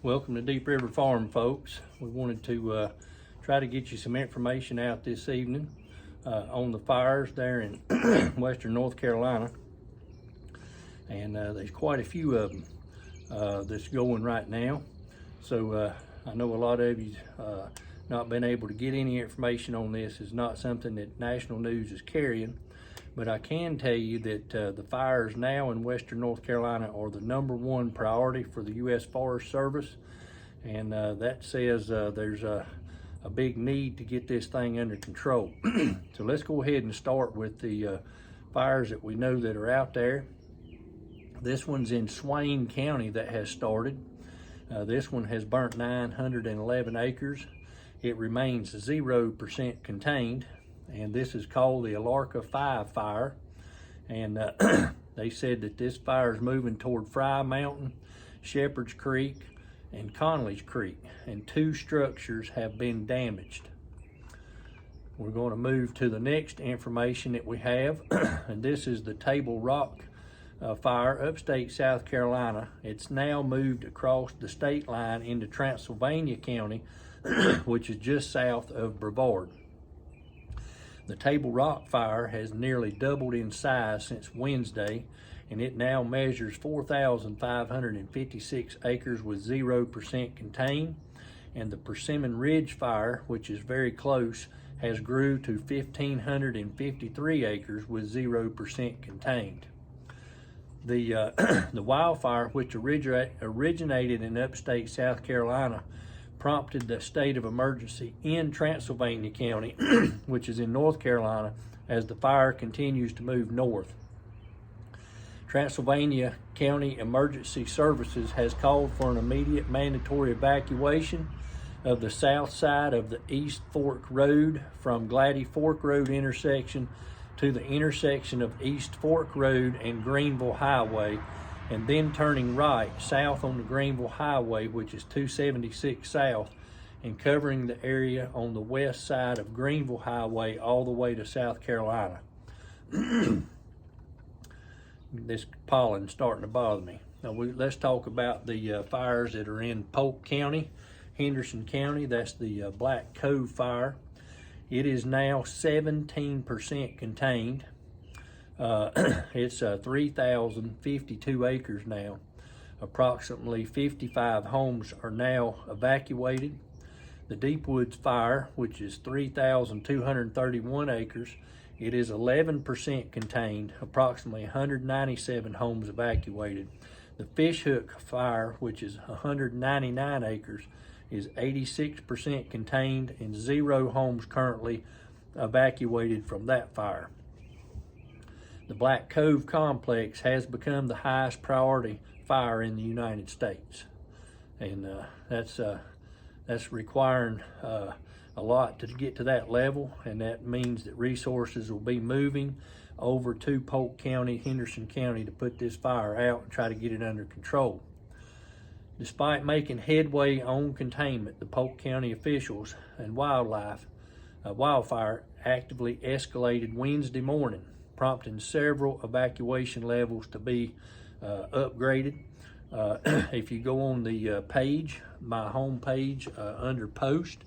Welcome to Deep River Farm, folks. We wanted to try to get you some information out this evening on the fires there in western North Carolina. And there's quite a few of them that's going right now. So I know a lot of you not been able to get any information on this. Is not something that national news is carrying. But I can tell you that the fires now in western North Carolina are the #1 priority for the U.S. Forest Service. And that says there's a big need to get this thing under control. So let's go ahead and start with the fires that we know that are out there. This one's in Swain County that has started. This one has burnt 911 acres. It remains 0% contained. And this is called the Allred 5 fire. And they said that this fire is moving toward Fry Mountain, Shepherd's Creek, and Conley's Creek. And 2 structures have been damaged. We're going to move to the next information that we have. And this is the Table Rock fire, upstate South Carolina. It's now moved across the state line into Transylvania County, which is just south of Brevard. The Table Rock fire has nearly doubled in size since Wednesday, and it now measures 4,556 acres with 0% contained. And the Persimmon Ridge fire, which is very close, has grew to 1,553 acres with 0% contained. The wildfire, which originated in upstate South Carolina, prompted the state of emergency in Transylvania County, which is in North Carolina, as the fire continues to move north. Transylvania County Emergency Services has called for an immediate mandatory evacuation of the south side of the East Fork Road from Gladdy Fork Road intersection to the intersection of East Fork Road and Greenville Highway, and then turning right south on the Greenville Highway, which is 276 south, and covering the area on the west side of Greenville Highway all the way to South Carolina. This pollen's starting to bother me. Now let's talk about the fires that are in Polk County, Henderson County. That's the Black Cove fire. It is now 17% contained. It's 3,052 acres now. Approximately 55 homes are now evacuated. The Deepwoods fire, which is 3,231 acres, it is 11% contained. Approximately 197 homes evacuated. The Fishhook fire, which is 199 acres, is 86% contained, and 0 homes currently evacuated from that fire. The Black Cove complex has become the highest priority fire in the United States. And that's requiring a lot to get to that level, and that means that resources will be moving over to Polk County, Henderson County, to put this fire out and try to get it under control. Despite making headway on containment, the Polk County officials and wildfire actively escalated Wednesday morning, prompting several evacuation levels to be upgraded. If you go on the page, my home page, under post,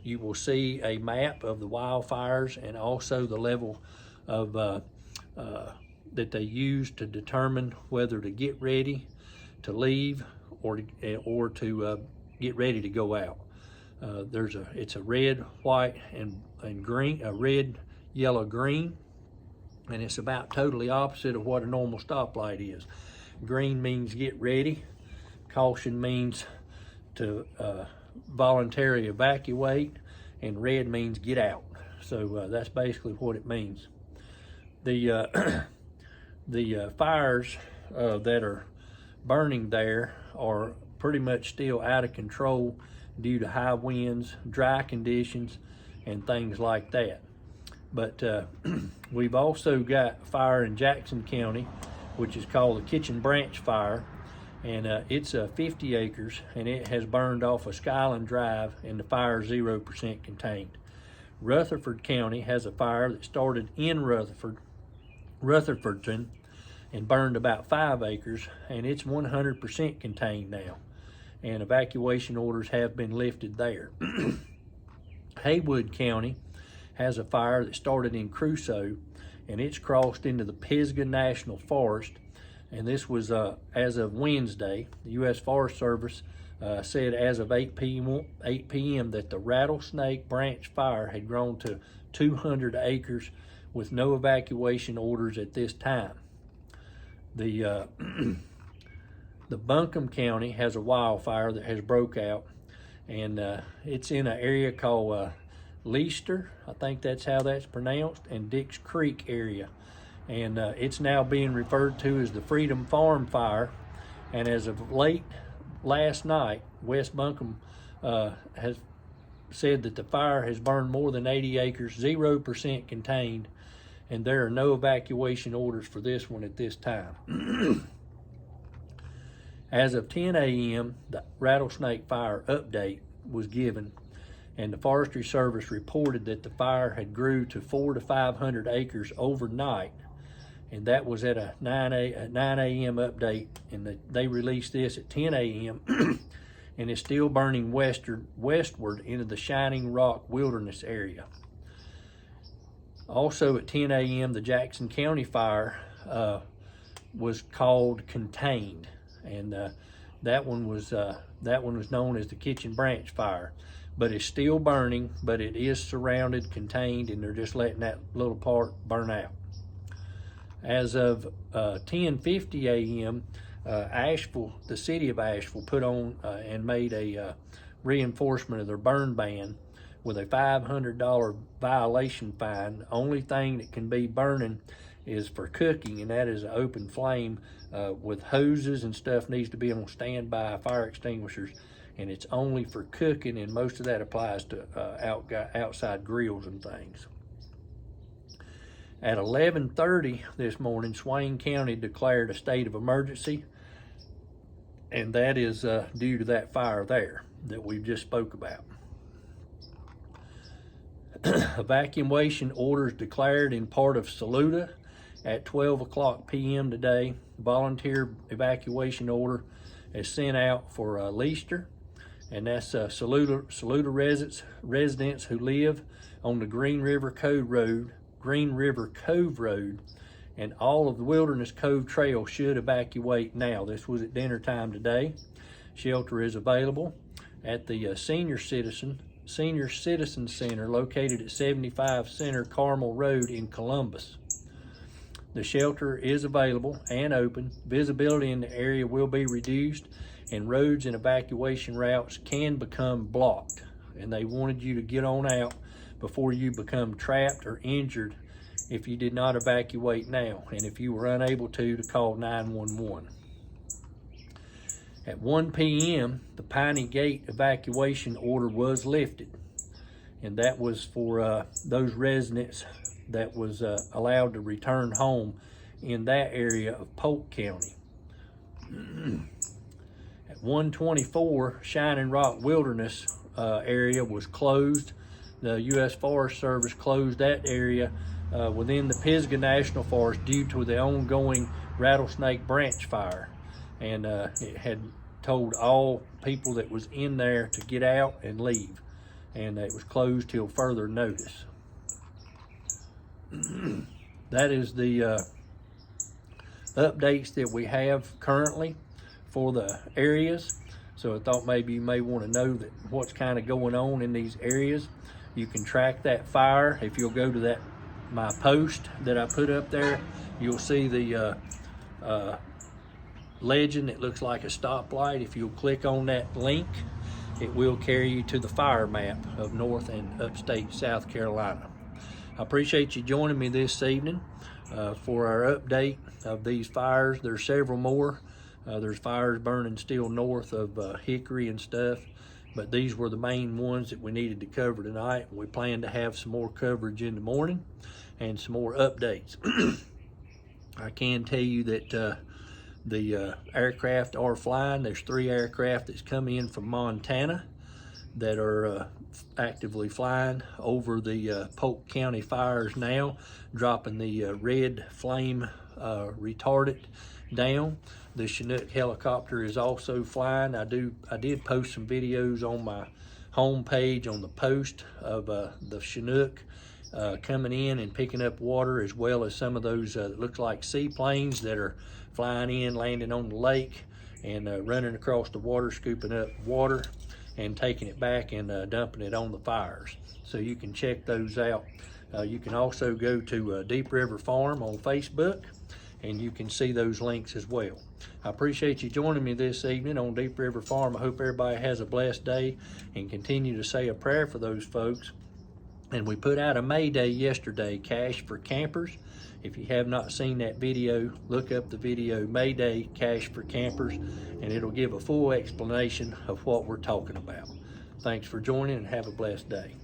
you will see a map of the wildfires and also the level of that they use to determine whether to get ready to leave or to get ready to go out. It's a red, white, and green, a red, yellow, green. And it's about totally opposite of what a normal stoplight is. Green means get ready. Caution means to voluntarily evacuate. And red means get out. So that's basically what it means. The fires that are burning there are pretty much still out of control due to high winds, dry conditions, and things like that. But we've also got fire in Jackson County, which is called the Kitchen Branch fire, and it's 50 acres, and it has burned off of Skyland Drive, and the fire is 0% contained. Rutherford County has a fire that started in Rutherfordton and burned about 5 acres, and it's 100% contained now, and evacuation orders have been lifted there. Haywood County has a fire that started in Crusoe, and it's crossed into the Pisgah National Forest, and this was as of Wednesday. The U.S. Forest Service said as of 8 p.m. that the Rattlesnake Branch Fire had grown to 200 acres with no evacuation orders at this time. The Buncombe County has a wildfire that has broke out, and it's in an area called Leicester, I think that's how that's pronounced, and Dix Creek area. And it's now being referred to as the Freedom Farm Fire. And as of late last night, West Buncombe has said that the fire has burned more than 80 acres, 0% contained, and there are no evacuation orders for this one at this time. As of 10 a.m., the Rattlesnake Fire update was given, and the Forestry Service reported that the fire had grew to 400 to 500 acres overnight, and that was at a 9 a.m. update, and they released this at 10 a.m. and is still burning westward into the Shining Rock Wilderness area. Also at 10 a.m., the Jackson County Fire was called contained, and that one was known as the Kitchen Branch Fire, but it's still burning, but it is surrounded, contained, and they're just letting that little part burn out. As of 10:50 a.m., Asheville, the city of Asheville, put on and made a reinforcement of their burn ban with a $500 violation fine. The only thing that can be burning is for cooking, and that is an open flame with hoses and stuff needs to be on standby fire extinguishers, and it's only for cooking, and most of that applies to outside grills and things. At 11:30 this morning, Swain County declared a state of emergency, and that is due to that fire there that we've just spoke about. Evacuation orders declared in part of Saluda at 12 o'clock p.m. today. Volunteer evacuation order is sent out for Leicester, and that's Saluda residents who live on the Green River Cove Road, and all of the Wilderness Cove Trail should evacuate now. This was at dinner time today. Shelter is available at the Senior Citizen Center located at 75 Center Carmel Road in Columbus. The shelter is available and open. Visibility in the area will be reduced, and roads and evacuation routes can become blocked, and they wanted you to get on out before you become trapped or injured if you did not evacuate now, and if you were unable to call 911. At 1 p.m., the Piney Gate evacuation order was lifted, and that was for those residents that was allowed to return home in that area of Polk County. At 124, Shining Rock Wilderness area was closed. The U.S. Forest Service closed that area within the Pisgah National Forest due to the ongoing Rattlesnake Branch Fire, and it had told all people that was in there to get out and leave, and it was closed till further notice. That is the updates that we have currently for the areas. So I thought maybe you may want to know that what's kind of going on in these areas. You can track that fire. If you'll go to my post that I put up there, you'll see the legend that looks like a stoplight. If you'll click on that link, it will carry you to the fire map of North and Upstate South Carolina. I appreciate you joining me this evening for our update of these fires. There's several more. There's fires burning still north of Hickory and stuff, but these were the main ones that we needed to cover tonight. We plan to have some more coverage in the morning and some more updates. I can tell you that the aircraft are flying. There's 3 aircraft that's come in from Montana that are actively flying over the Polk County fires now, dropping the red flame retardant down. The Chinook helicopter is also flying. I did post some videos on my home page on the post of the Chinook coming in and picking up water, as well as some of those looks like seaplanes that are flying in, landing on the lake, and running across the water, scooping up water and taking it back and dumping it on the fires. So you can check those out. You can also go to Deep River Farm on Facebook, and you can see those links as well. I appreciate you joining me this evening on Deep River Farm. I hope everybody has a blessed day, and continue to say a prayer for those folks. And we put out a May Day yesterday, Cash for Campers. If you have not seen that video, look up the video, May Day Cash for Campers, and it'll give a full explanation of what we're talking about. Thanks for joining, and have a blessed day.